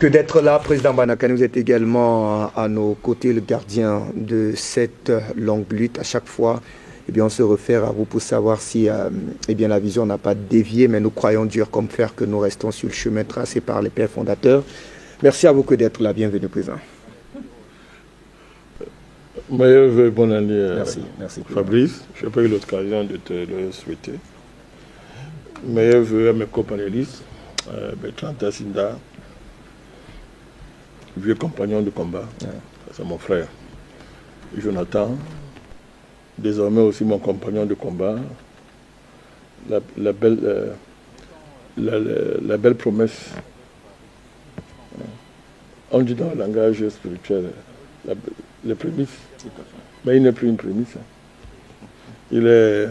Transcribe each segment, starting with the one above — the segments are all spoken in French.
Que d'être là, Président Banakane, vous êtes également à nos côtés, le gardien de cette longue lutte. À chaque fois, eh bien, on se réfère à vous pour savoir si eh bien, la vision n'a pas dévié, mais nous croyons dur comme fer que nous restons sur le chemin tracé par les pères fondateurs. Merci à vous que d'être là. Bienvenue, Président. Meilleurs vœux, bonne année, merci, Fabrice. Je n'ai pas eu l'occasion de te le souhaiter. Meilleurs vœux à mes copanélistes, Bertrand Tassinda, vieux compagnon de combat, c'est mon frère. Jonathan, désormais aussi mon compagnon de combat. La belle promesse. On dit dans le langage spirituel, les prémices. Mais il n'est plus une prémisse. Il est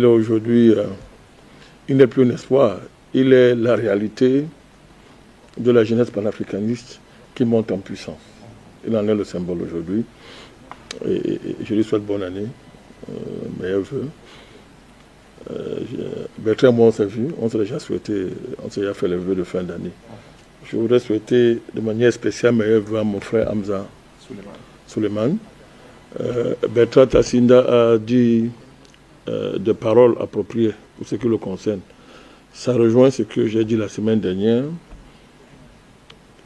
aujourd'hui, il n'est plus un espoir. Il est la réalité de la jeunesse panafricaniste qui monte en puissance. Il en est le symbole aujourd'hui. Et je lui souhaite bonne année, meilleurs vœux. Bertrand et moi, on s'est vu, on s'est déjà souhaité, on s'est déjà fait les vœux de fin d'année. Je voudrais souhaiter de manière spéciale meilleurs vœux à mon frère Hamza Suleiman. Bertrand Tassinda a dit des paroles appropriées pour ce qui le concerne. Ça rejoint ce que j'ai dit la semaine dernière.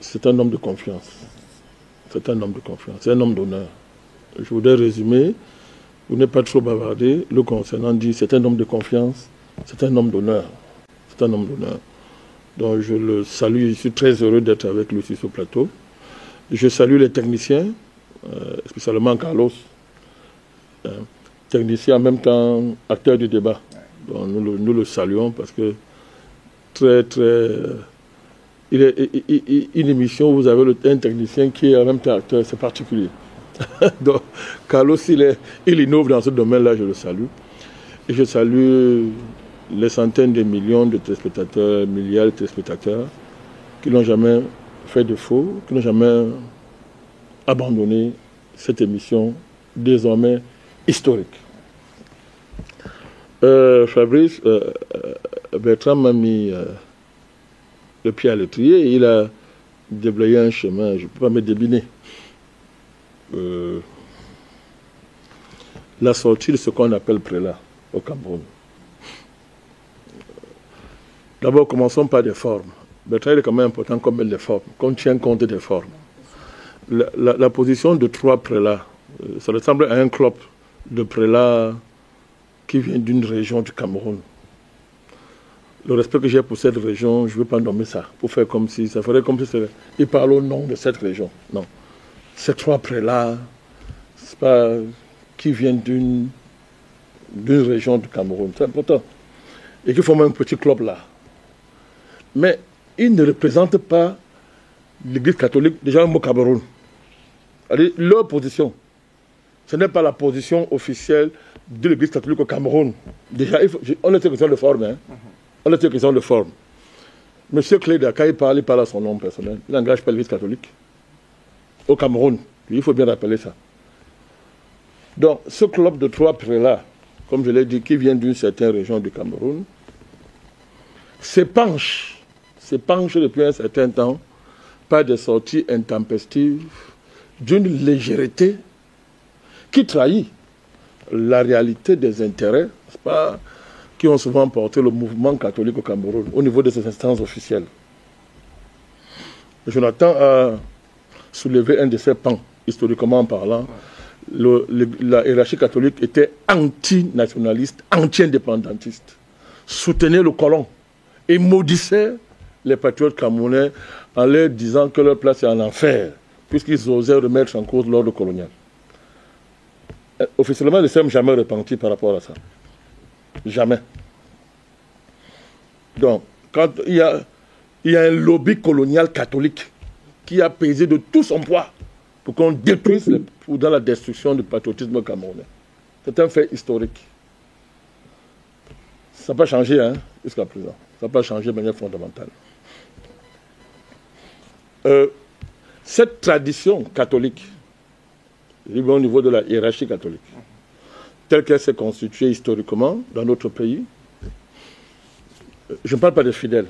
C'est un homme de confiance. C'est un homme de confiance. C'est un homme d'honneur. Je voudrais résumer, vous n'êtes pas trop bavardé, le concernant dit c'est un homme de confiance, c'est un homme d'honneur. C'est un homme d'honneur. Donc je le salue, je suis très heureux d'être avec lui sur ce plateau. Je salue les techniciens, spécialement Carlos, technicien en même temps acteur du débat. Donc, nous le saluons parce que il est une émission où vous avez un technicien qui est en même temps acteur, c'est particulier. Donc, Carlos, il innove dans ce domaine-là, je le salue. Et je salue les centaines de millions de téléspectateurs, milliards de téléspectateurs qui n'ont jamais fait de faux, qui n'ont jamais abandonné cette émission désormais historique. Fabrice, Bertrand m'a mis le pied à l'étrier et il a déblayé un chemin, je ne peux pas me débiner. La sortie de ce qu'on appelle prélat au Cameroun. D'abord, commençons par des formes. Bertrand est quand même important comme les formes, qu'on tient compte des formes. La position de 3 prélats, ça ressemble à un club de prélats qui vient d'une région du Cameroun. Le respect que j'ai pour cette région, je ne veux pas nommer ça, pour faire comme si, ça ferait comme si il parle au nom de cette région. Non. Ces 3 prélats, c'est pas qui viennent d'une région du Cameroun, c'est important. Et qui forment un petit club là. Mais ils ne représentent pas l'Église catholique, déjà au Cameroun. Leur position, ce n'est pas la position officielle de l'Église catholique au Cameroun. Déjà, on était question de forme. Hein? On était question de forme. Monsieur Cléda, quand il parle à son nom personnel. Il n'engage pas l'Église catholique. Au Cameroun, il faut bien rappeler ça. Donc, ce club de 3 prélats, comme je l'ai dit, qui vient d'une certaine région du Cameroun, s'épanche depuis un certain temps par des sorties intempestives d'une légèreté qui trahit la réalité des intérêts, pas, qui ont souvent porté le mouvement catholique au Cameroun au niveau de ses instances officielles. Jonathan a soulevé un de ces pans, historiquement parlant. La hiérarchie catholique était anti-nationaliste, anti-indépendantiste, soutenait le colon et maudissait les patriotes camerounais en leur disant que leur place est en enfer, puisqu'ils osaient remettre en cause l'ordre colonial. Officiellement, ils ne s'est jamais repenti par rapport à ça. Jamais. Donc, quand il y a un lobby colonial catholique qui a pesé de tout son poids pour qu'on détruise dans la destruction du patriotisme camerounais. C'est un fait historique. Ça n'a pas changé jusqu'à présent. Ça n'a pas changé de manière fondamentale. Cette tradition catholique, au niveau de la hiérarchie catholique, telle qu'elle s'est constituée historiquement dans notre pays, je ne parle pas des fidèles.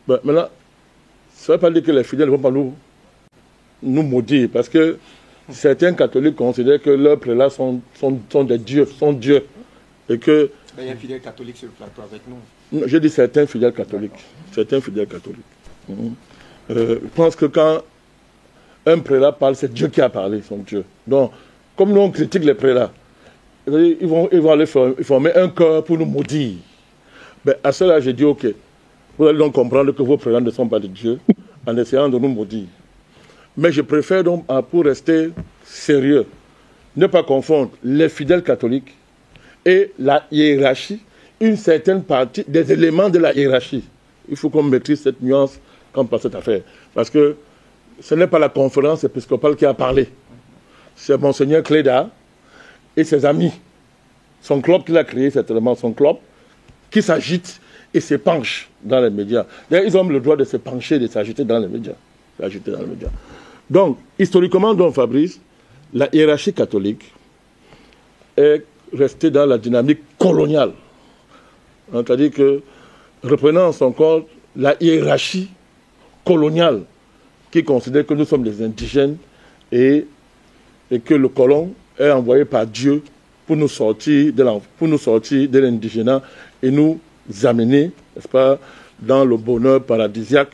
Ben, maintenant, ça ne veut pas dire que les fidèles ne vont pas nous maudire, parce que certains catholiques considèrent que leurs prélats sont des dieux, sont dieux. Et que... Il y a un fidèle catholique sur le plateau avec nous. Je dis certains fidèles catholiques. Certains fidèles catholiques. Je pense que quand un prélat parle, c'est Dieu qui a parlé, son Dieu. Donc, comme nous on critique les prélats, ils vont aller former un cœur pour nous maudire. Ben, à cela, j'ai dit, ok, vous allez donc comprendre que vos prélats ne sont pas de Dieu en essayant de nous maudire. Mais je préfère donc, pour rester sérieux, ne pas confondre les fidèles catholiques et la hiérarchie, une certaine partie des éléments de la hiérarchie. Il faut qu'on maîtrise cette nuance quand on passe cette affaire. Parce que ce n'est pas la conférence épiscopale qui a parlé. C'est Monseigneur Cléda et ses amis. Son club qu'il a créé, certainement son club, qui s'agite et se penche dans les médias. D'ailleurs, ils ont le droit de se pencher et de s'agiter dans les médias. Donc, historiquement, donc, Fabrice, la hiérarchie catholique est restée dans la dynamique coloniale. C'est-à-dire que, reprenant en son compte la hiérarchie coloniale qui considère que nous sommes des indigènes et que le colon est envoyé par Dieu pour nous sortir de l'indigénat et nous amener, n'est-ce pas, dans le bonheur paradisiaque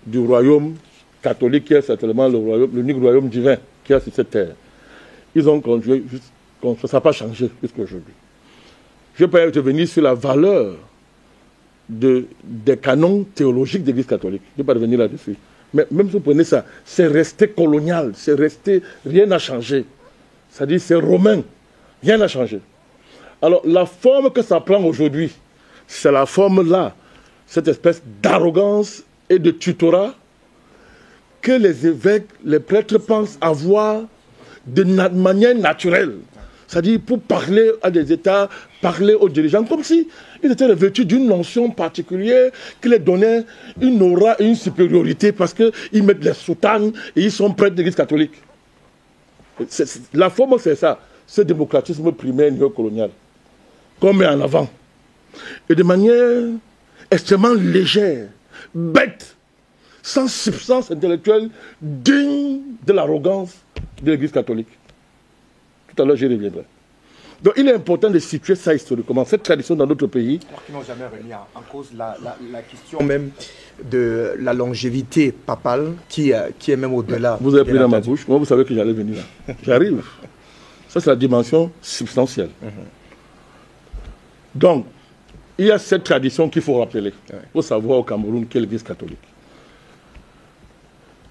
du royaume catholique qui est certainement l'unique royaume divin qui est sur cette terre. Ils ont conduit, ça n'a pas changé jusqu'à aujourd'hui. Je peux revenir sur la valeur des canons théologiques de l'Église catholique. Je ne vais pas revenir là-dessus. Mais même si vous prenez ça, c'est resté colonial, c'est resté, rien n'a changé. C'est-à-dire c'est romain, rien n'a changé. Alors la forme que ça prend aujourd'hui, c'est la forme-là, cette espèce d'arrogance et de tutorat que les évêques, les prêtres pensent avoir de manière naturelle. C'est-à-dire pour parler à des États, parler aux dirigeants, comme si ils étaient revêtus d'une notion particulière qui les donnait une aura et une supériorité parce qu'ils mettent les soutanes et ils sont prêtres de l'Église catholique. La forme, c'est ça, ce démocratisme primaire néocolonial qu'on met en avant. Et de manière extrêmement légère, bête, sans substance intellectuelle, digne de l'arrogance de l'Église catholique. Tout à l'heure, j'y reviendrai. Donc il est important de situer ça historiquement, cette tradition dans notre pays. Alors qu'ils n'ont jamais remis en cause la question même de la longévité papale qui est même au-delà. Vous avez pris dans ma bouche, moi vous savez que j'allais venir là. J'arrive. Ça c'est la dimension substantielle. Donc, il y a cette tradition qu'il faut rappeler. Il faut savoir au Cameroun qu'est l'Église catholique.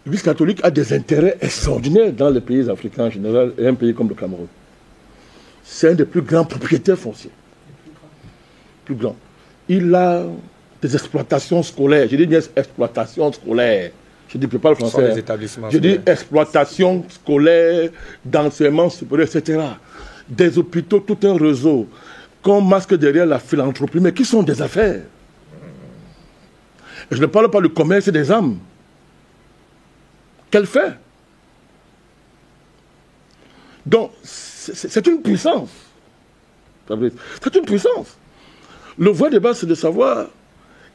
L'Église catholique a des intérêts extraordinaires dans les pays africains en général et un pays comme le Cameroun. C'est un des plus grands propriétaires fonciers. Plus grand. Il a des exploitations scolaires. Je dis bien exploitation scolaire. Je ne dis pas le français. Je dis exploitation scolaire, d'enseignement supérieur, etc. Des hôpitaux, tout un réseau qu'on masque derrière la philanthropie, mais qui sont des affaires. Et je ne parle pas du commerce des âmes. Qu'elle fait? Donc, c'est une puissance. C'est une puissance. Le vrai débat, c'est de savoir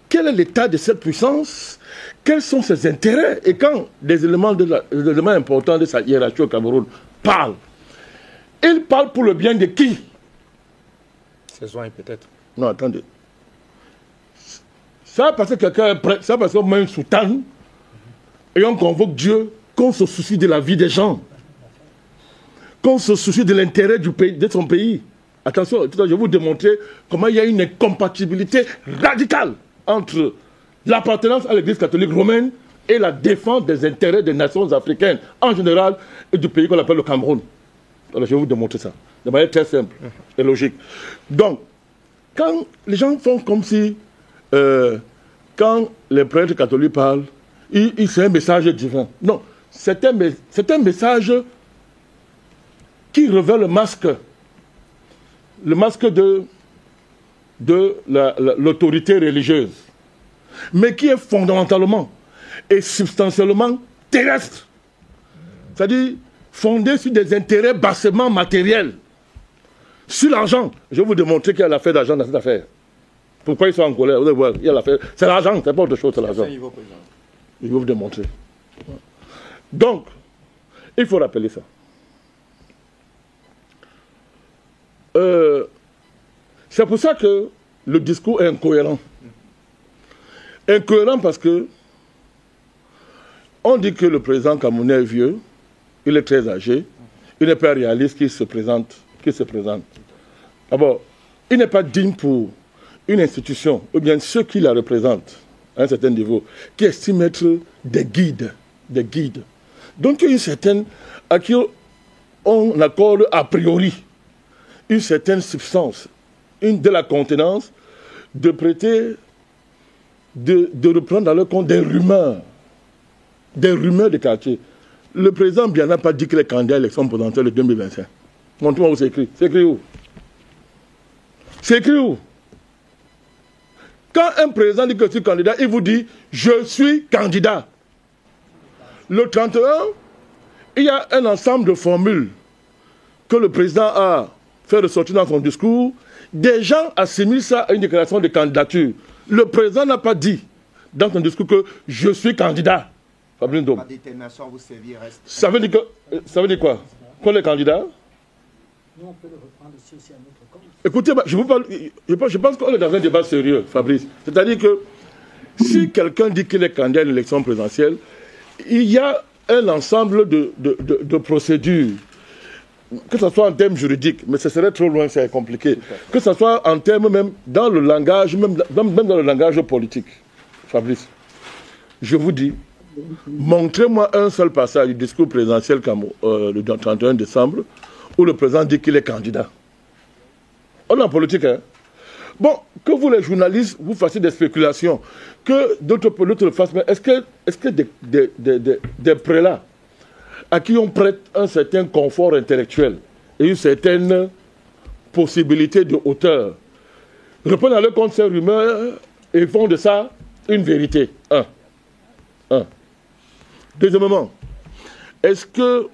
quel est l'état de cette puissance, quels sont ses intérêts, et quand des éléments importants de sa hiérarchie au Cameroun parlent, ils parlent pour le bien de qui? Ses soins, peut-être. Non, attendez. Ça parce que quelqu'un est prêt, ça parce qu'on met une soutane, et on convoque Dieu, qu'on se soucie de la vie des gens, qu'on se soucie de l'intérêt du pays, de son pays. Attention, je vais vous démontrer comment il y a une incompatibilité radicale entre l'appartenance à l'Église catholique romaine et la défense des intérêts des nations africaines en général et du pays qu'on appelle le Cameroun. Alors je vais vous démontrer ça de manière très simple et logique. Donc, quand les gens font comme si, quand les prêtres catholiques parlent, c'est un message divin. Non, c'est un message qui revêt le masque de l'autorité religieuse, mais qui est fondamentalement et substantiellement terrestre. C'est-à-dire fondé sur des intérêts bassement matériels, sur l'argent. Je vais vous démontrer qu'il y a l'affaire d'argent dans cette affaire. Pourquoi ils sont en colère? Vous allez voir, il y a l'affaire. C'est l'argent, c'est pas autre chose, c'est l'argent. Je vais vous démontrer. Donc, il faut rappeler ça. C'est pour ça que le discours est incohérent. Incohérent parce que on dit que le président camerounais est vieux, il est très âgé, il n'est pas réaliste qu'il se présente. D'abord, il n'est pas digne pour une institution, ou bien ceux qui la représentent à un certain niveau, qui estiment être des guides. Donc il y a une certaine, à qui on accorde a priori une certaine substance, de la contenance, de prêter, de reprendre dans leur compte des rumeurs de quartier. Le président Biya n'a pas dit qu'il est candidat à l'élection présidentielle de 2025. Montre-moi où c'est écrit. C'est écrit où? C'est écrit où? Quand un président dit que je suis candidat, il vous dit « je suis candidat ». Le 31, il y a un ensemble de formules que le président a fait ressortir dans son discours. Des gens assimilent ça à une déclaration de candidature. Le président n'a pas dit dans son discours que « je suis candidat ». Fabrice Ndom. Ça veut dire quoi? Qu'on est candidat? Nous, on peut le reprendre aussi à notre compte. Écoutez, je pense qu'on est dans un débat sérieux, Fabrice. C'est-à-dire que si quelqu'un dit qu'il est candidat à l'élection présidentielle, il y a un ensemble de procédures, que ce soit en termes juridiques, mais ce serait trop loin, c'est compliqué, que ce soit en termes même dans le langage, même dans le langage politique. Fabrice, je vous dis, montrez-moi un seul passage du discours présidentiel le 31 décembre où le président dit qu'il est candidat. On est en politique, hein? Bon, que vous les journalistes, vous fassiez des spéculations, que d'autres le fassent, mais est-ce que des prélats à qui on prête un certain confort intellectuel et une certaine possibilité de hauteur reprennent à leur compte ces rumeurs et font de ça une vérité? Un. Deuxièmement, est-ce que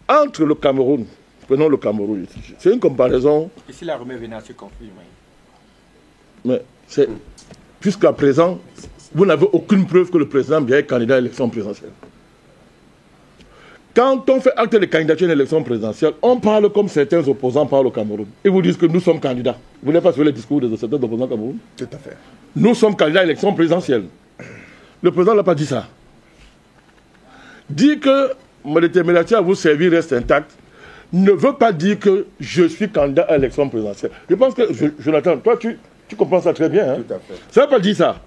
entre le Cameroun, prenons le Cameroun, c'est une comparaison. Et si la rumeur venait à se confirmer? Mais c'est jusqu'à présent, vous n'avez aucune preuve que le président Biya est candidat à l'élection présidentielle. Quand on fait acte de candidature à l'élection présidentielle, on parle comme certains opposants parlent au Cameroun. Ils vous disent que nous sommes candidats. Vous n'avez pas suivi les discours de certains opposants au Cameroun? Tout à fait. Nous sommes candidats à l'élection présidentielle. Le président n'a pas dit ça. Dit que ma détermination à vous servir reste intacte ne veut pas dire que je suis candidat à l'élection présidentielle. Je pense que, Jonathan, toi tu comprends ça très bien. Hein? Tout à fait. Ça ne veut pas dire ça.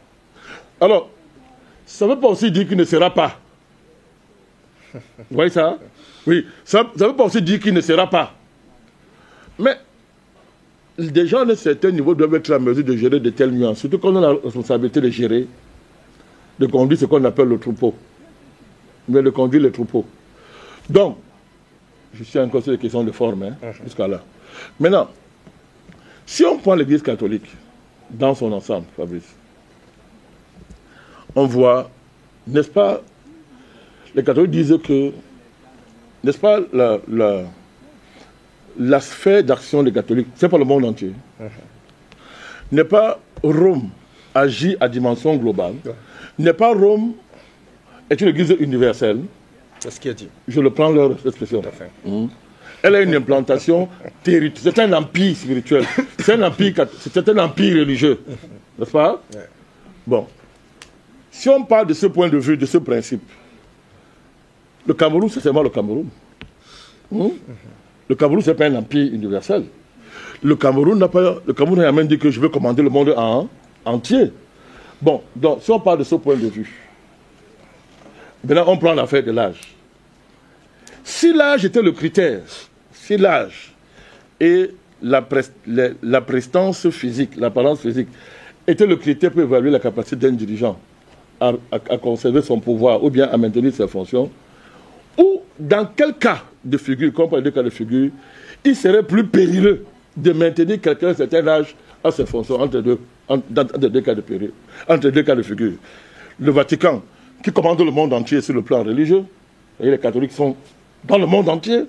Alors, ça ne veut pas aussi dire qu'il ne sera pas. Vous voyez ça? Oui. Ça ne veut pas aussi dire qu'il ne sera pas. Mais des gens d'un certain niveau doivent être en mesure de gérer de telles nuances. Surtout quand on a la responsabilité de gérer, de conduire ce qu'on appelle le troupeau. Mais de conduire le troupeau. Donc, je suis encore sur les questions de forme, hein, jusqu'à là. Maintenant, si on prend l'Église catholique dans son ensemble, Fabrice, on voit, n'est-ce pas, les catholiques disent que, n'est-ce pas, la sphère d'action des catholiques, c'est pas le monde entier. N'est pas Rome agit à dimension globale. N'est pas Rome est une église universelle. C'est ce qu'il a dit. Je le prends leur expression. Tout à fait. Elle a une implantation territoriale. C'est un empire spirituel. C'est un empire religieux. N'est-ce pas? Ouais. Bon. Si on parle de ce point de vue, de ce principe, le Cameroun, c'est seulement le Cameroun. Le Cameroun, ce n'est pas un empire universel. Le Cameroun a même dit que je veux commander le monde entier. Bon, donc, si on parle de ce point de vue, maintenant, on prend l'affaire de l'âge. Si l'âge était le critère, si l'âge et la prestance physique, l'apparence physique, était le critère pour évaluer la capacité d'un dirigeant à conserver son pouvoir ou bien à maintenir ses fonctions, ou dans quel cas de figure, comme par les deux cas de figure, il serait plus périlleux de maintenir quelqu'un d'un certain âge à ses fonctions entre deux cas de figure. Le Vatican, qui commande le monde entier sur le plan religieux, et les catholiques sont dans le monde entier,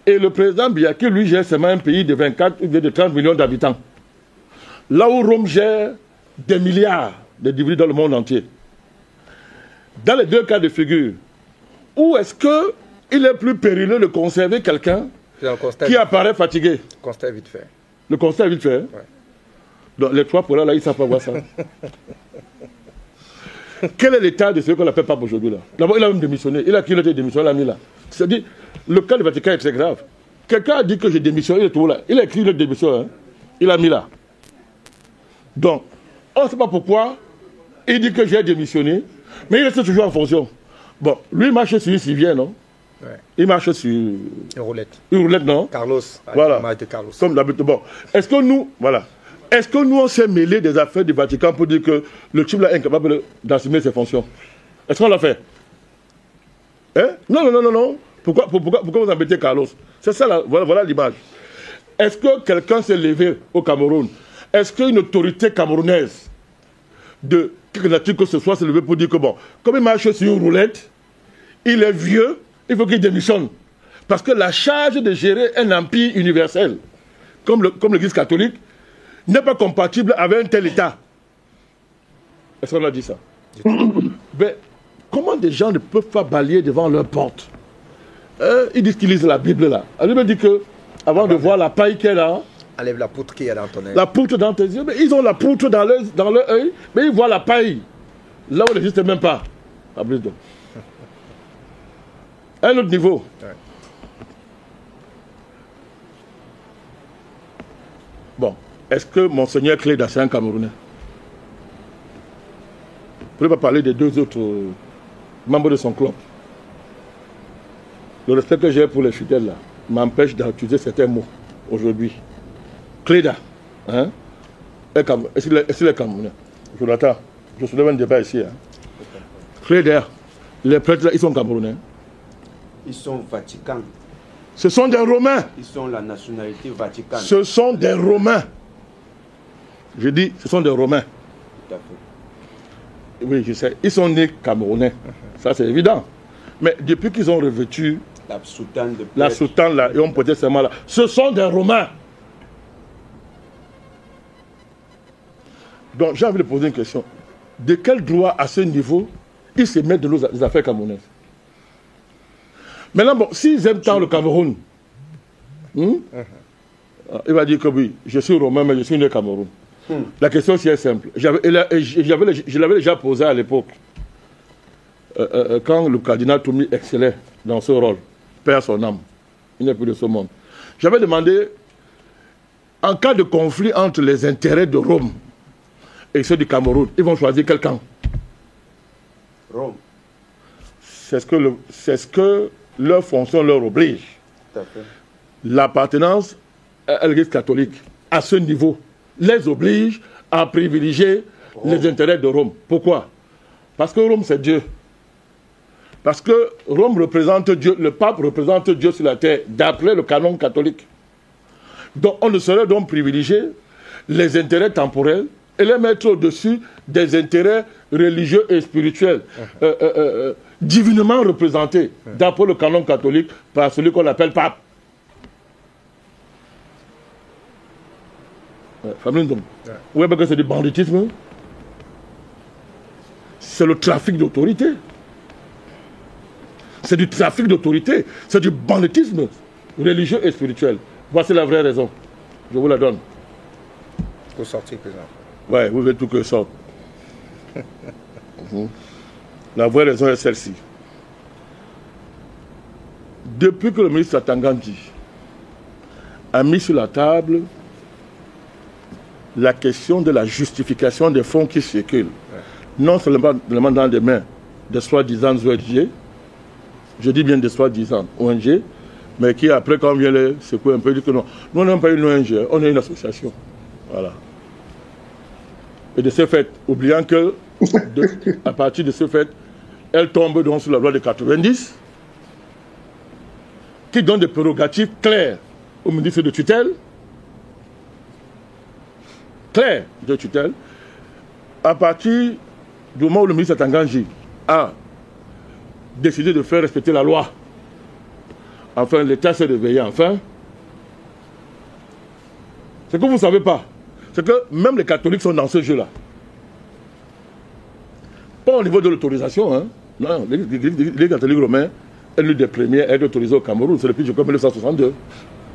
et le président Biya, qui lui gère seulement un pays de 24 ou de 30 millions d'habitants, là où Rome gère des milliards de dividendes dans le monde entier. Dans les deux cas de figure, où est-ce qu'il est plus périlleux de conserver quelqu'un qui apparaît fatigué? Constat vite fait. Le constat est vite fait. Hein? Ouais. Donc les trois pour là, ils ne savent pas voir ça. Quel est l'état de ce qu'on appelle pape aujourd'hui là? D'abord, il a même démissionné. Il a qui été démissionné, il l'a mis là. C'est-à-dire, le cas du Vatican est très grave. Quelqu'un a dit que j'ai démissionné, il est tout là. Il a écrit le démission, hein? Il a mis là. Donc, on ne sait pas pourquoi il dit que j'ai démissionné, mais il reste toujours en fonction. Bon, lui, il marche sur une civière, non? Ouais. Il marche sur... Une roulette. Une roulette, non? Carlos. Voilà. De Carlos. Comme d'habitude. Bon, est-ce que nous... Voilà. Est-ce que nous, on s'est mêlé des affaires du Vatican pour dire que le type là est incapable d'assumer ses fonctions? Est-ce qu'on l'a fait? Hein? Non. Pourquoi vous embêtez Carlos? C'est ça, là. Voilà l'image. Est-ce que quelqu'un s'est levé au Cameroun? Est-ce qu'une autorité camerounaise de quelque nature que ce soit s'est levée pour dire que bon, comme il marche sur une roulette, il est vieux, il faut qu'il démissionne. Parce que la charge de gérer un empire universel, comme l'Église catholique, n'est pas compatible avec un tel État. Est-ce qu'on a dit ça? Mais comment des gens ne peuvent pas balayer devant leur porte? Ils disent qu'ils lisent la Bible là. La Bible dit que, avant de voir la paille qu'il y a là, enlève la poutre qu'il y a dans ton œil. La poutre dans tes yeux, mais ils ont la poutre dans leur œil, mais ils voient la paille. Là où elle n'existe même pas. À un autre niveau. Ouais. Bon. Est-ce que Monseigneur Cléda, c'est un Camerounais? Vous ne pouvez pas parler des deux autres membres de son club. Le respect que j'ai pour les fidèles là m'empêche d'utiliser certains mots aujourd'hui. Cléda, hein? Est-ce qu'il est Camerounais? Jonathan, je soulève un débat ici. Hein? Cléda, les prêtres là, ils sont Camerounais. Ils sont Vatican. Ce sont des Romains. Ils sont la nationalité vaticane. Ce sont des Romains. Je dis, ce sont des Romains. Tout à fait. Oui, je sais. Ils sont nés Camerounais. Ça, c'est évident. Mais depuis qu'ils ont revêtu la soutane là, et ont porté ces mains là, ce sont des Romains. Donc, j'ai envie de poser une question. De quel droit, à ce niveau, ils se mettent dans les affaires camerounaises? Maintenant, bon, s'ils aiment tant le Cameroun, il va dire que oui, je suis Romain, mais je suis né au Cameroun. La question aussi est simple. Je l'avais déjà posée à l'époque, quand le cardinal Toumi excellait dans ce rôle, perd son âme, il n'est plus de ce monde. J'avais demandé, en cas de conflit entre les intérêts de Rome et ceux du Cameroun, ils vont choisir quel camp? Rome. C'est ce que leur fonction leur oblige. Tout à fait. L'appartenance à l'Église catholique, à ce niveau, les oblige à privilégier les intérêts de Rome. Pourquoi? Parce que Rome, c'est Dieu. Parce que Rome représente Dieu, le pape représente Dieu sur la terre, d'après le canon catholique. Donc on ne saurait donc privilégier les intérêts temporels et les mettre au-dessus des intérêts religieux et spirituels, divinement représentés, d'après le canon catholique, par celui qu'on appelle pape. Oui, parce que c'est du banditisme. C'est le trafic d'autorité. C'est du trafic d'autorité. C'est du banditisme religieux et spirituel. Voici la vraie raison. Je vous la donne. Pour sortir, président. Oui, vous voulez tout que sorte. La vraie raison est celle-ci. Depuis que le ministre Atangandi a mis sur la table la question de la justification des fonds qui circulent, non seulement dans les mains des soi-disant ONG, je dis bien des soi-disant ONG, mais qui après, quand on vient les secouer un peu, dit que non, nous n'avons pas une ONG, on est une association. Voilà. Et de ce fait, oubliant que, à partir de ce fait, elle tombe donc sous la loi de 90, qui donne des prérogatives claires au ministre de tutelle, à partir du moment où le ministre Atangandi a décidé de faire respecter la loi, enfin l'État s'est réveillé enfin. Ce que vous ne savez pas, c'est que même les catholiques sont dans ce jeu-là. Pas au niveau de l'autorisation, hein, Non, l'Église catholique romaine est l'une des premières à être autorisée au Cameroun. C'est depuis 1962.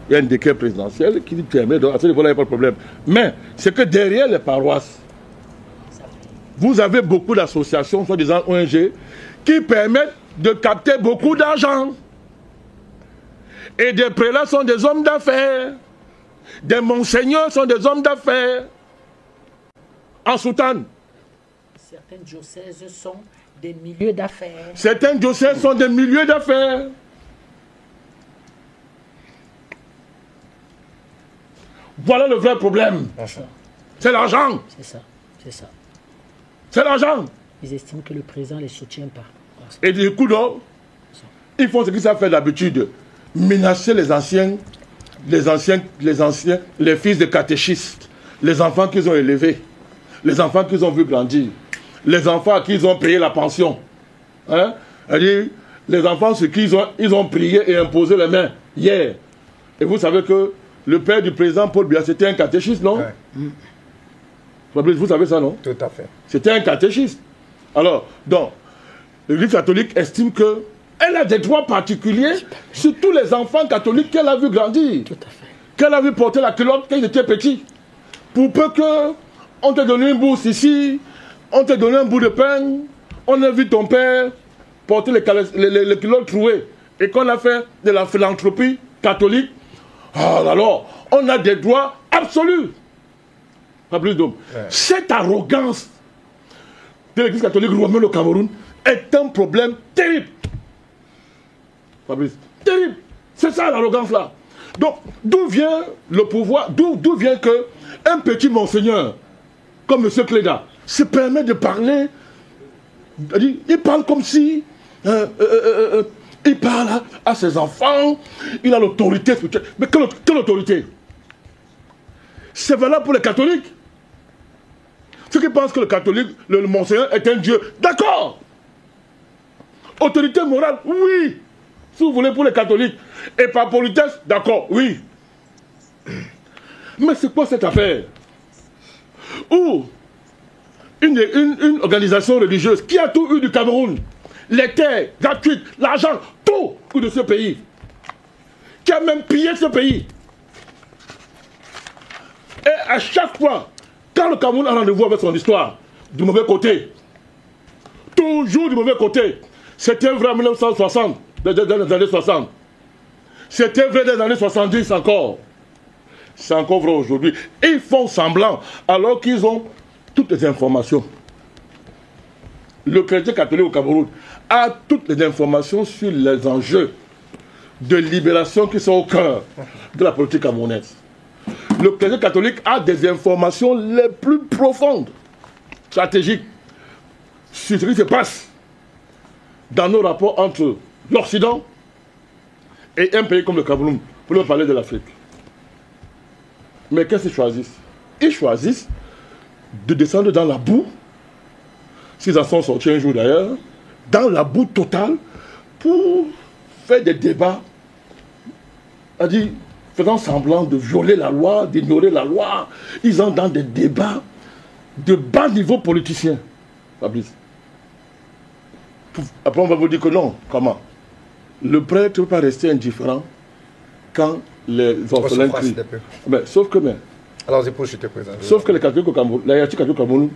Il y a un décret présidentiel qui permet, donc à ce niveau-là, il n'y a pas de problème. Mais c'est que derrière les paroisses, vous avez beaucoup d'associations, soi-disant ONG, qui permettent de capter beaucoup d'argent. Et des prélats sont des hommes d'affaires. Des monseigneurs sont des hommes d'affaires. En soutane. Certains diocèses sont des milieux d'affaires. Certains diocèses sont des milieux d'affaires. Voilà le vrai problème. C'est l'argent. C'est ça, c'est ça. C'est l'argent. Ils estiment que le président ne les soutient pas. Et du coup, non, ils font ce qu'ils savent faire d'habitude. Menacer les anciens, les fils de catéchistes, les enfants qu'ils ont élevés, les enfants qu'ils ont vu grandir, les enfants à qui ils ont payé la pension. Hein? C'est-à-dire, les enfants sur qui ils ont prié et imposé les mains hier. Et vous savez que le père du président Paul Biya, c'était un catéchiste, non? Ouais. Vous savez ça, non? Tout à fait. C'était un catéchiste. Alors, donc, l'Église catholique estime qu'elle a des droits particuliers sur tous les enfants catholiques qu'elle a vu grandir. Tout à fait. Qu'elle a vu porter la culotte quand ils étaient petits. Pour peu qu'on te donne une bourse ici, on te donne un bout de pain, on a vu ton père porter les culottes trouées, et qu'on a fait de la philanthropie catholique, alors on a des droits absolus. Pas plus d'hommes. Ouais. Cette arrogance de l'Église catholique romaine au Cameroun est un problème terrible. Fabrice, terrible. C'est ça l'arrogance là. Donc, d'où vient le pouvoir, d'où vient que un petit monseigneur comme M. Cléda se permet de parler, il parle comme si il parle à ses enfants, il a l'autorité spirituelle. Mais quelle autorité? C'est valable pour les catholiques. Ceux qui pensent que le catholique, le monseigneur est un dieu, d'accord. Autorité morale, oui. Si vous voulez pour les catholiques. Et par politesse, d'accord, oui. Mais c'est quoi cette affaire? Où une organisation religieuse qui a tout eu du Cameroun, les terres gratuites, l'argent, tout eu de ce pays, qui a même pillé ce pays. Et à chaque fois, quand le Cameroun a rendez-vous avec son histoire, du mauvais côté, toujours du mauvais côté, c'était vrai en 1960, dans les années 60. C'était vrai dans les années 70 encore. C'est encore vrai aujourd'hui. Ils font semblant, alors qu'ils ont toutes les informations. Le chrétien catholique au Cameroun a toutes les informations sur les enjeux de libération qui sont au cœur de la politique camerounaise. Le chrétien catholique a des informations les plus profondes, stratégiques, sur ce qui se passe dans nos rapports entre l'Occident et un pays comme le Cameroun, pour ne parler de l'Afrique. Mais qu'est-ce qu'ils choisissent? Ils choisissent de descendre dans la boue, s'ils en sont sortis un jour d'ailleurs, dans la boue totale, pour faire des débats, c'est-à-dire faisant semblant de violer la loi, d'ignorer la loi. Ils ont dans des débats de bas niveau politicien. Fabrice. Après on va vous dire que non, comment? Le prêtre ne peut pas rester indifférent quand les orphelins crient. Mais, sauf que, alors, je te présente. Sauf que les catholiques au Cameroun, la hiérarchie catholique au Cameroun,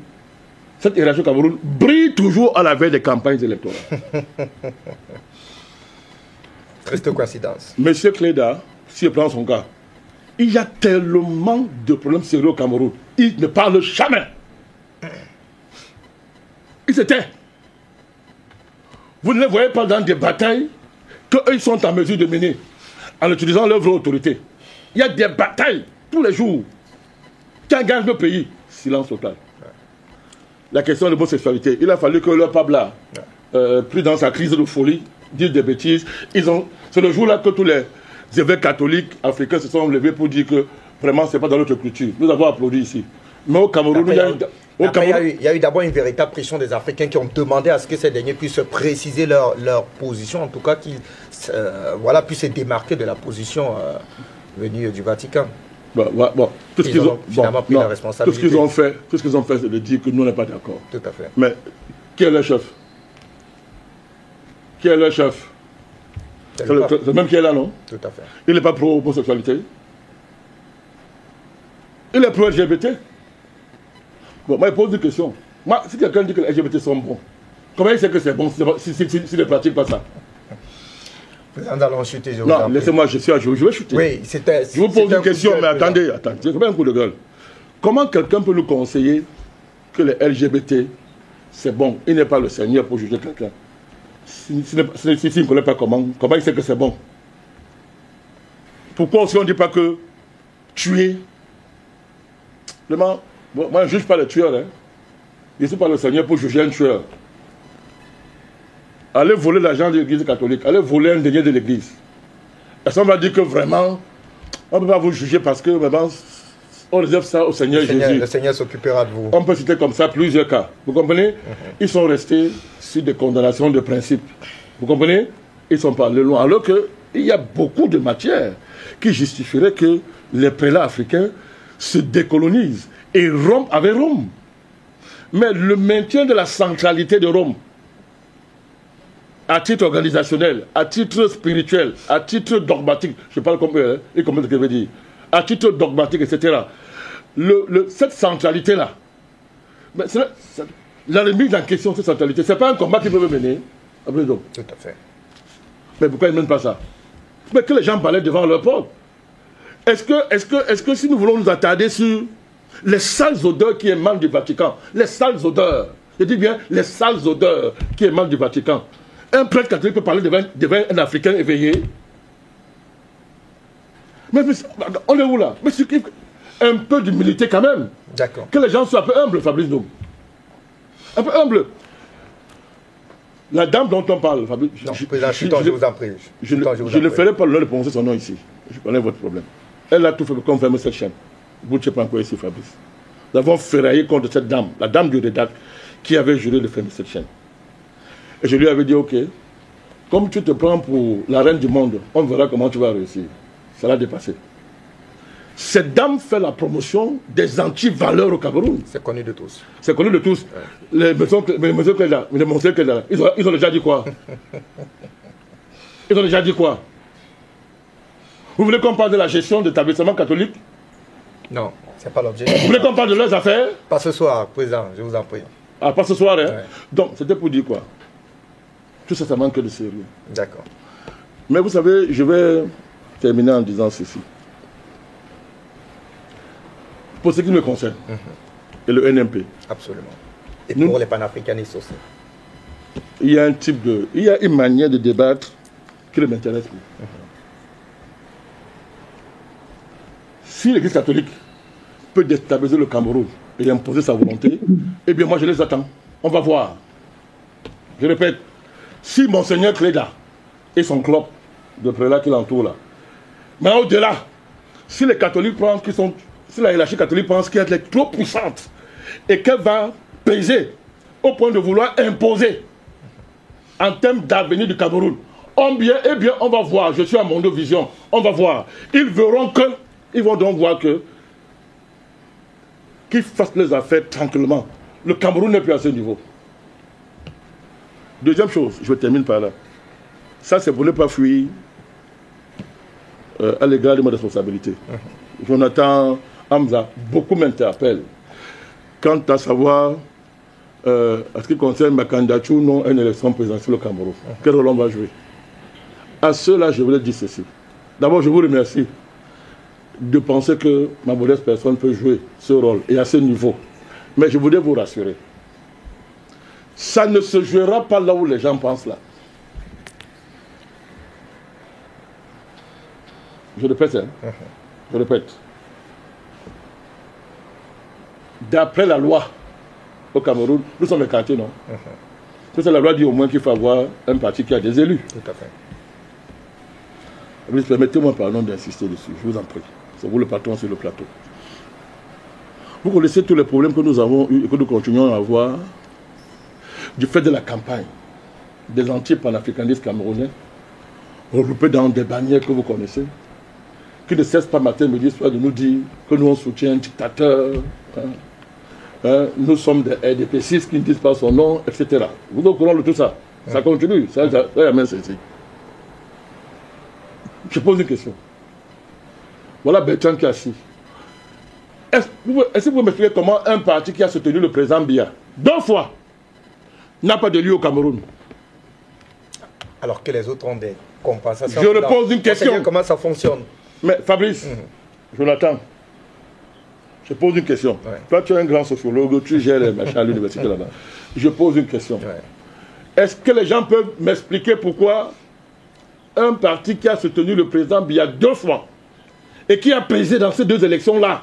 cette hiérarchie au Cameroun brille toujours à la veille des campagnes électorales. Triste coïncidence. Monsieur Cléda, si je prends son cas, il y a tellement de problèmes sérieux au Cameroun. Il ne parle jamais. Il se tait. Vous ne les voyez pas dans des batailles qu'eux sont en mesure de mener en utilisant leur vraie autorité. Il y a des batailles tous les jours. Qui gagne le pays? Silence total. La question de l'homosexualité, il a fallu que le pape là, pris dans sa crise de folie, dise des bêtises. C'est le jour-là que tous les évêques catholiques africains se sont levés pour dire que vraiment c'est pas dans notre culture. Nous avons applaudi ici. Mais au Cameroun, il y a eu d'abord une véritable pression des Africains qui ont demandé à ce que ces derniers puissent préciser leur position, en tout cas qu'ils puissent se démarquer de la position venue du Vatican. Tout ce qu'ils ont finalement pris la responsabilité. Tout ce qu'ils ont fait, c'est de dire que nous n'sommes pas d'accord. Tout à fait. Mais qui est le chef? qui est leur chef. C'est le même qui est là, non? Tout à fait. Il n'est pas pro-homosexualité. Il est pro-LGBT. Bon, moi, je pose une question. Moi, si quelqu'un dit que les LGBT sont bons, comment il sait que c'est bon s'il ne pratique pas ça? Nous allons chuter, je vous Non, laissez-moi, je vais chuter. Oui, c'était... Je vous pose une question, mais attendez, c'est pas un coup de gueule. Comment quelqu'un peut nous conseiller que les LGBT, c'est bon? Il n'est pas le Seigneur pour juger quelqu'un. S'il ne connaît pas comment il sait que c'est bon? Pourquoi aussi on ne dit pas que tuer? Vraiment, moi je ne juge pas les tueurs. Hein. Je ne suis pas le Seigneur pour juger un tueur. Allez voler l'argent de l'église catholique, allez voler un denier de l'église. Est-ce qu'on va dire que vraiment, on ne peut pas vous juger parce que vraiment, on réserve ça au Seigneur Jésus. Le Seigneur s'occupera de vous. On peut citer comme ça plusieurs cas. Vous comprenez? Ils sont restés sur des condamnations de principe. Vous comprenez? Ils sont pas allés loin. Alors qu'il y a beaucoup de matières qui justifieraient que les prélats africains se décolonisent et rompent avec Rome. Mais le maintien de la centralité de Rome, à titre organisationnel, à titre spirituel, à titre dogmatique, je parle comme eux, ils comprennent ce que je veux dire, à titre dogmatique, etc. Cette centralité-là, la remise en question de cette centralité, ce n'est pas un combat qu'ils peuvent mener. Après, donc. Tout à fait. Mais pourquoi ils ne mènent pas ça? Mais que les gens parlaient devant leur porte. Est-ce que si nous voulons nous attarder sur les sales odeurs qui émanent du Vatican, les sales odeurs, je dis bien les sales odeurs qui émanent du Vatican, un prêtre catholique peut parler devant un Africain éveillé? Mais on est où là? Mais un peu d'humilité quand même. D'accord. Que les gens soient un peu humbles, Fabrice Dôme. Un peu humbles. La dame dont on parle, Fabrice... Non, président, je vous en prie. Je ne ferai pas l'honneur de prononcer son nom ici. Je connais votre problème. Elle a tout fait pour qu'on ferme cette chaîne. Vous ne savez pas encore ici, Fabrice. Nous avons ferraillé contre cette dame, la dame du rédac, qui avait juré de fermer cette chaîne. Et je lui avais dit, ok, comme tu te prends pour la reine du monde, on verra comment tu vas réussir. Ça l'a dépassé. Cette dame fait la promotion des anti-valeurs au Cameroun. C'est connu de tous. C'est connu de tous. Ouais. Les messieurs qu'elle a, ils ont déjà dit quoi? Ils ont déjà dit quoi? Vous voulez qu'on parle de la gestion d'établissements catholiques? Non, c'est pas l'objet. Vous voulez qu'on parle de leurs affaires? Pas ce soir, président, je vous en prie. Ah, pas ce soir, hein? Ouais. Donc, c'était pour dire quoi? Tout ça, ça manque de sérieux. D'accord. Mais vous savez, je vais terminer en disant ceci. Pour ce qui me concerne, et le NMP. Absolument. Et pour les panafricanistes aussi. Il y a il y a une manière de débattre qui ne m'intéresse plus. Si l'Église catholique peut déstabiliser le Cameroun et imposer sa volonté, eh bien moi je les attends. On va voir. Je répète, si Monseigneur Cléda et son club de prélats qui l'entourent là, mais au-delà, si les catholiques pensent qu'ils sont, si la hiérarchie catholique pense qu'elle est trop puissante et qu'elle va peser au point de vouloir imposer en termes d'avenir du Cameroun, eh bien on va voir, je suis à Mondo Vision, on va voir. Ils vont donc voir qu'ils fassent les affaires tranquillement. Le Cameroun n'est plus à ce niveau. Deuxième chose, je termine par là. Ça, c'est pour ne pas fuir à l'égard de ma responsabilité. Jonathan Hamza, beaucoup m'interpellent quant à savoir, à ce qui concerne ma candidature ou non à une élection présidentielle au Cameroun. Quel rôle on va jouer? À ceux-là, je voulais dire ceci. D'abord, je vous remercie de penser que ma modeste personne peut jouer ce rôle et à ce niveau. Mais je voudrais vous rassurer. Ça ne se jouera pas là où les gens pensent là. Je répète, hein? Je répète. D'après la loi au Cameroun, nous sommes écartés, non? C'est la loi dit au moins qu'il faut avoir un parti qui a des élus. Tout à fait. Permettez-moi, pardon, d'insister dessus. Je vous en prie. C'est vous le patron sur le plateau. Vous connaissez tous les problèmes que nous avons eus et que nous continuons à avoir du fait de la campagne des anti-panafricanistes camerounais regroupés dans des bannières que vous connaissez, qui ne cessent pas matin, midi, soir de nous dire que nous on soutient un dictateur, nous sommes des RDP6 qui ne disent pas son nom, etc. Vous êtes au courant de tout ça? Ça continue, ça y a même ceci. Je pose une question. Voilà Bertrand qui est assis. Est-ce que vous pouvez m'expliquer comment un parti qui a soutenu le président Biya 2 fois n'a pas de lieu au Cameroun? Alors que les autres ont des compensations. Je repose une question. Comment ça fonctionne? Mais Fabrice, Jonathan, je pose une question. Ouais. Toi, tu es un grand sociologue, tu gères les machins à l'université là-bas. Je pose une question. Ouais. Est-ce que les gens peuvent m'expliquer pourquoi un parti qui a soutenu le président Biya 2 fois et qui a pesé dans ces 2 élections-là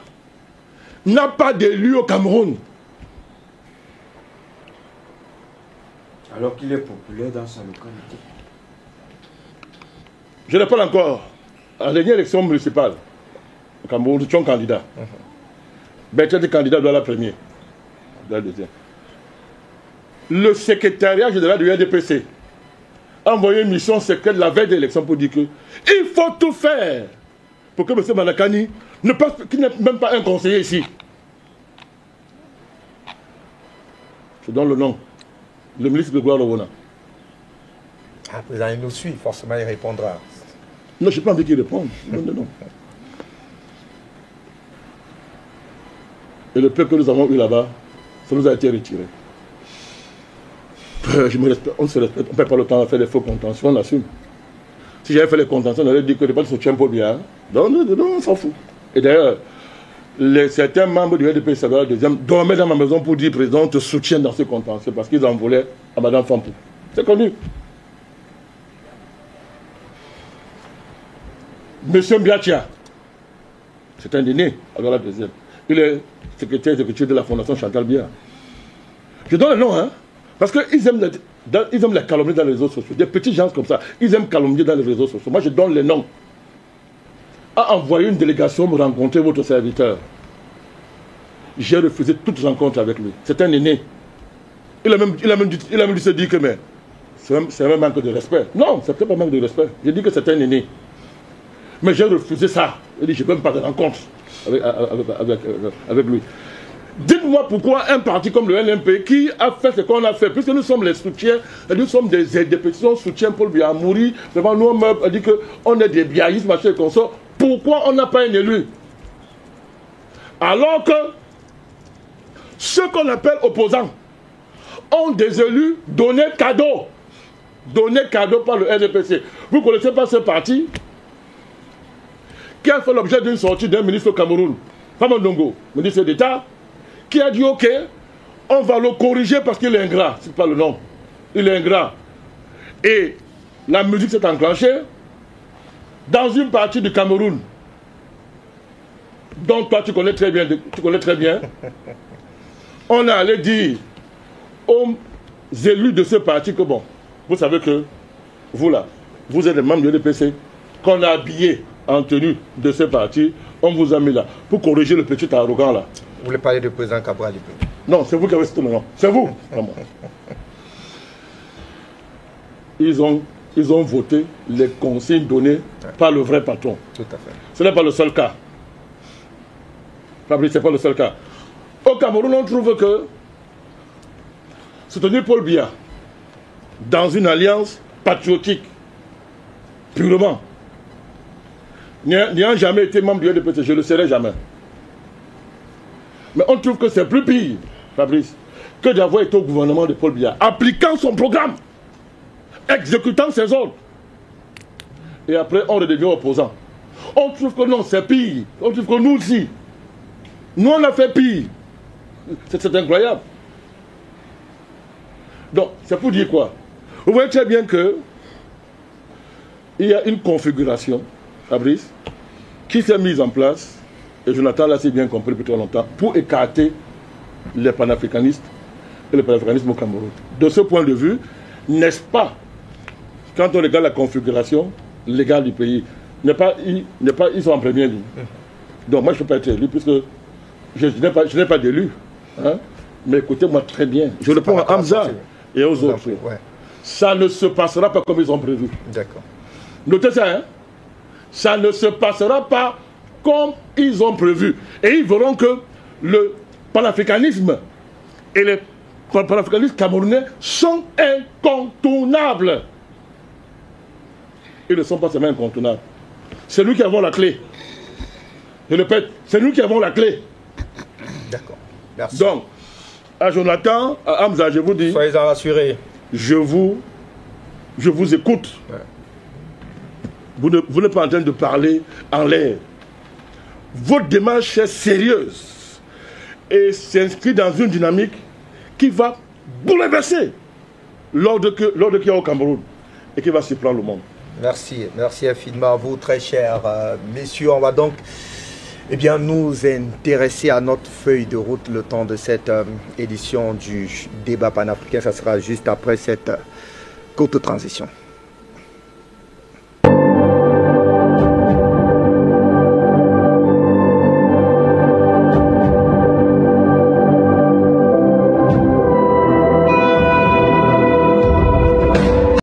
n'a pas d'élu au Cameroun? Alors qu'il est populaire dans sa localité. Je ne parle encore. À la dernière élection municipale, au Cameroun, nous sommes candidats. Bertrand est candidat dans la première, dans la deuxième. Le secrétariat général du RDPC a envoyé une mission secrète la veille de l'élection pour dire que il faut tout faire pour que M. Manakani ne passe, qu'il n'ait même pas un conseiller ici. Je donne le nom. Le ministre de Gloire Rowona. Ah, président, il nous suit, forcément il répondra. Non, je n'ai pas envie qu'il réponde. Non, non, non. Et le peu que nous avons eu là-bas, ça nous a été retiré. Je me respecte, on se respecte, on ne perd pas le temps à faire des faux contentions, on assume. Si j'avais fait les contentions, on aurait dit que je n'ai pas de soutien pour bien. Non, non, non, on s'en fout. Et d'ailleurs, certains membres du RDP, ça va la deuxième, dormaient dans ma maison pour dire président, on te soutient dans ces contentions parce qu'ils en voulaient à Mme Fampou. C'est connu. Monsieur Mbiatia, c'est un aîné, alors la deuxième. Il est secrétaire exécutif de la Fondation Chantal Biya. Je donne le nom, hein, parce qu'ils aiment, la calomnie dans les réseaux sociaux. Des petits gens comme ça, ils aiment calomnier dans les réseaux sociaux. Moi, je donne les noms. A envoyé une délégation me rencontrer votre serviteur. J'ai refusé toute rencontre avec lui. C'est un aîné. Il a même dû se dire que mais c'est un manque de respect. Non, c'est peut-être pas un manque de respect. J'ai dit que c'est un aîné. Mais j'ai refusé ça. J'ai dit je ne veux même pas de rencontre avec lui. Dites-moi pourquoi un parti comme le LMP qui a fait ce qu'on a fait, puisque nous sommes les soutiens, nous sommes des pétitions soutiens Paul Biya Mouri, vraiment nous on dit qu'on est des biaïstes, machin et consorts. Pourquoi on n'a pas un élu? Alors que ceux qu'on appelle opposants ont des élus donnés cadeau par le RDPC. Vous ne connaissez pas ce parti qui a fait l'objet d'une sortie d'un ministre au Cameroun, Famandongo, ministre d'État, qui a dit ok, on va le corriger parce qu'il est ingrat, c'est pas le nom, il est ingrat. Et la musique s'est enclenchée dans une partie du Cameroun dont toi tu connais très bien, on a allé dire aux élus de ce parti que bon, vous savez que vous là, vous êtes des membres du RDPC, qu'on a habillé en tenue de ce parti, on vous a mis là, pour corriger le petit arrogant là. Vous voulez parler du président Cabral? Non, c'est vous qui avez ce nom. C'est vous. Ils ont voté les consignes données par le vrai patron. Tout à fait. Ce n'est pas le seul cas. Fabrice, ce n'est pas le seul cas. Au Cameroun, on trouve que soutenir Paul Biya dans une alliance patriotique, purement, n'ayant jamais été membre du RDPC, je ne le serai jamais. Mais on trouve que c'est plus pire, Fabrice, que d'avoir été au gouvernement de Paul Biya, appliquant son programme, exécutant ses ordres. Et après, on redevient opposant. On trouve que non, c'est pire. On trouve que nous aussi, nous on a fait pire. C'est incroyable. Donc, c'est pour dire quoi? Vous voyez très bien que il y a une configuration, Fabrice, qui s'est mise en place, et Jonathan l'a si bien compris depuis très longtemps, pour écarter les panafricanistes et le panafricanisme au Cameroun. De ce point de vue, n'est-ce pas, quand on regarde la configuration légale du pays, ils sont en première ligne. Donc moi je ne peux pas être élu puisque je n'ai pas d'élu. Hein? Mais écoutez-moi très bien, je réponds à Hamza et aux autres. Ouais. Ça ne se passera pas comme ils ont prévu. D'accord. Notez ça, hein? Ça ne se passera pas comme ils ont prévu. Et ils verront que le panafricanisme et les panafricanistes camerounais sont incontournables. Ils ne sont pas seulement incontournables. C'est nous qui avons la clé. Je le répète, c'est nous qui avons la clé. D'accord. Merci. Donc, à Jonathan, à Hamza, je vous dis... Soyez-en rassurés. Je vous écoute. Ouais. Vous n'êtes pas en train de parler en l'air. Votre démarche est sérieuse et s'inscrit dans une dynamique qui va bouleverser l'ordre qu'il y a au Cameroun et qui va surprendre le monde. Merci, merci infiniment à vous, très chers messieurs. On va donc nous intéresser à notre feuille de route le temps de cette édition du débat panafricain. Ça sera juste après cette courte transition.